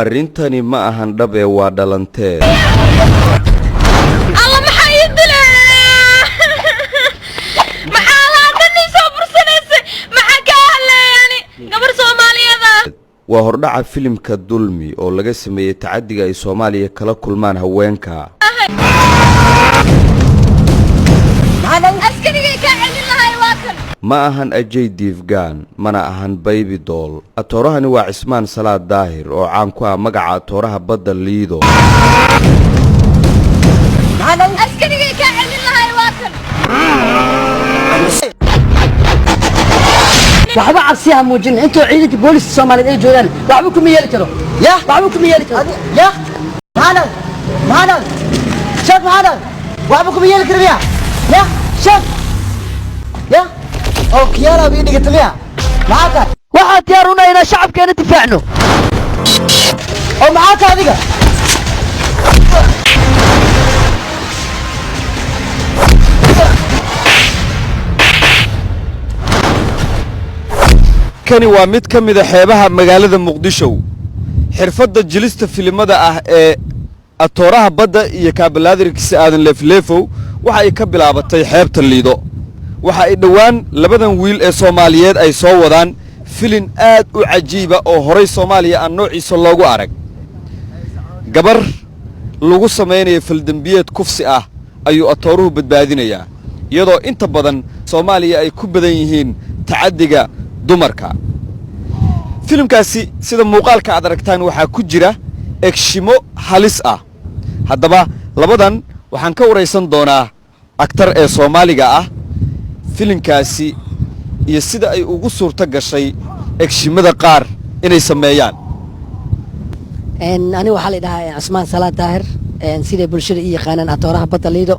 arrintani ma ahan dhab ee waa dhalanteed. الله محايد له محالا بني صبر سنة محكاها يعني قبر صوماليا ذا waa hordhaca filimka dulmi oo laga sameeyay tacadiga ay Soomaaliya kala kulmaan haweenka. ma ahan Ajay Devgan mana ahan Baby Doll. Atoorahani waa Cismaan Salaad Daahir oo caan ku ah magaca atooraha badda Liido. waxba cabsiha muujin intuu ciidanka booliska Soomaaliyeed ay joogaan waxba kuma yeeli karo waxba kuma yeeli karo maadan shad maadan waxba kuma yeeli karo shad oo kiyaala bi dhigata miya maxaa waxaan diyaar u nahay inaan shacabkeena difaacno oo maxaa adiga kani waa mid ka mid ah xeebaha magaalada Muqdisho. xirfadda jilista filimada ah ee atooraha badda iyo kaabalaadirkiisa aadan leefleefow waxa ay ka bilaabatay xeebta Liido. waxa ay dhawaan labadan wiil ee Soomaaliyeed ay soo wadaan filin aad u cajiiba oo horay Soomaaliya aan noociisa loogu arag. gabar lagu sameeyay fildambiyeed kufsi ah ayuu atooruhu badbaadinayaa iyadoo inta badan Soomaaliya ay ku badan yihiin tacadiga dumarka. filimkaasi sida muuqaalka aad aragtaan waxa ku jira ekshimo halis ah. haddaba labadan waxaan ka wareysan doonaa aktar ee Soomaaliga ah filimkaasi iyo sida ay ugu suurta gashay ekshimada qaar inay sameeyaan. ani waxa la dhahaa Cismaan Salaad Daahir sida bulshada iyo yaqaanaan atooraha badda Liido.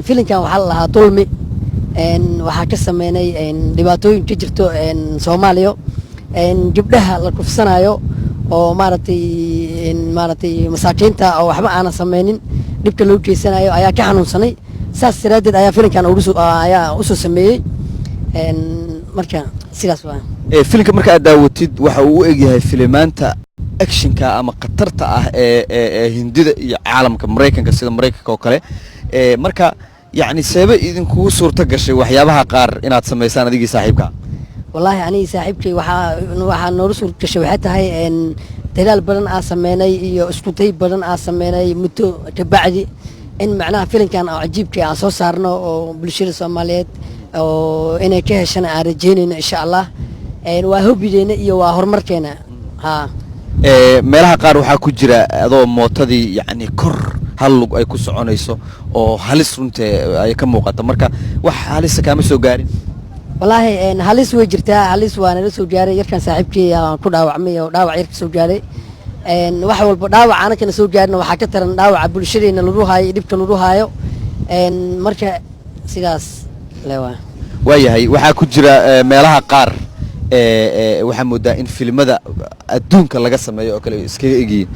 filimkan waxa la lahaa dulmi waxaa ka sameynay dhibaatooyin ka jirto Soomaaliya gabdhaha la kufsanayo oo maaragtay masaakiinta oo waxba aan sameynin dhibka loo geysanayo ayaa ka xanuunsanay saas siradeed ayaa filimkan u soo sameeyay marka sidaas waa filimka marka aad daawatid waxa uu u egyahay filimaanta actionka ama qatarta ah ee Hindida iyo caalamka Mareykanka sida Mareykanka oo kale marka يعني سبب إذن كو صورة قشة وحيابها قار إنها تسميسان هذه صاحبك والله يعني صاحبتي وحا نورسور قشة وحتى هاي إن تلال بدن آسميني اسكوتي بدن آسميني متو تبعدي إن معناها فيلم كان عجيب كي عصو صارنا وبالشير الصوماليات وإنا كهشان عارجين إن شاء الله إن وهو بدينا وهرمركينا ها meelaha qaar waxa ku jira adoo mootadii yani kor halug ay ku soconayso oo halis runtii ay ka muuqato marka wax halis kama soo gaarin wallahi halis way jirtaa halis waana la soo gaaray yarkan saaxiibkii ku dhaawacmay oo dhaawac yar ka soo gaaray wax walba dhaawac aan kana soo gaarin waxa ka taran dhaawac bulshadeena lagu haayo dhibka lagu haayo marka sidaas leewa waayahay waxa ku jira meelaha qaar waxa moodaa in filimada adduunka laga sameeyo oo kale iska eegin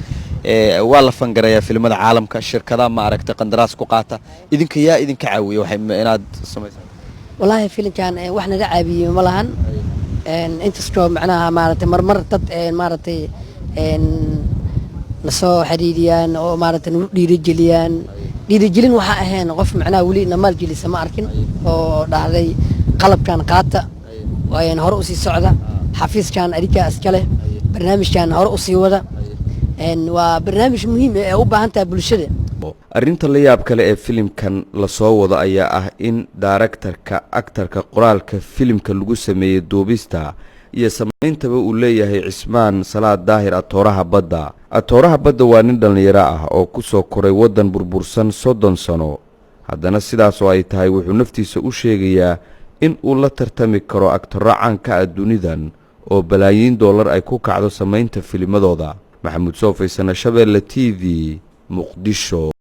waa la fangareeyaa filimada caalamka shirkadaha ma aragtay qandaraas ku qaata idinka idinka caawiyo waxay inaad sameeyaan wallahi filimkan wax naga caabiyo ma lahan intaasoo macnaha maaragtay marmar dad maaragtay la soo xiriiriyaan oo maaragtay dhiirigelin waxa ahayn qof macnaha wali namaal gelisa ma arkin oo dhahday qalabkan qaata وين هرو سي سعودة حفيظ كان أريكا أسكاله برنامج كان هرو سي وذا وبرنامج مهم أوبا أنت بالشدة arrinta la yaab kale ee filimkan la soo wado ayaa ah in directorka actorka qoraalka filimka lagu sameeyay duubista iyo sameeyntaba uu leeyahay Cismaan Salaad Daahir atooraha badda waa nin dhalinyaro ah oo ku soo koray wadan burbursan 30 sano haddana sidaas oo ay tahay wuxuu naftiisa u sheegayaa in uu la tartami karo actorro caan ka ah dunidan oo balaayiin dollar ay ku kacdo sameynta filmadooda. Maxamuud Soofay Shabeelle TV Muqdisho.